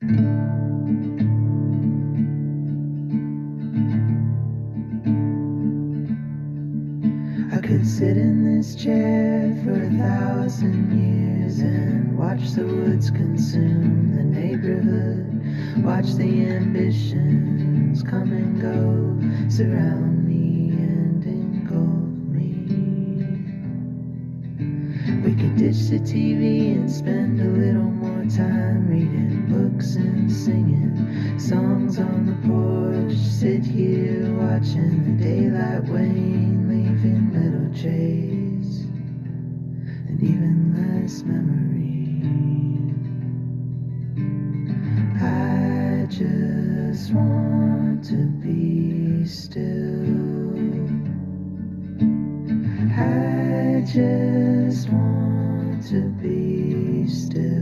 I could sit in this chair for 1,000 years and watch the woods consume the neighborhood, watch the ambitions come and go, surround me and engulf me. We could ditch the TV and spend a little more time reading books and singing songs on the porch, sit here watching the daylight wane, leaving little trace and even less memory. I just want to be still. I just want to be still.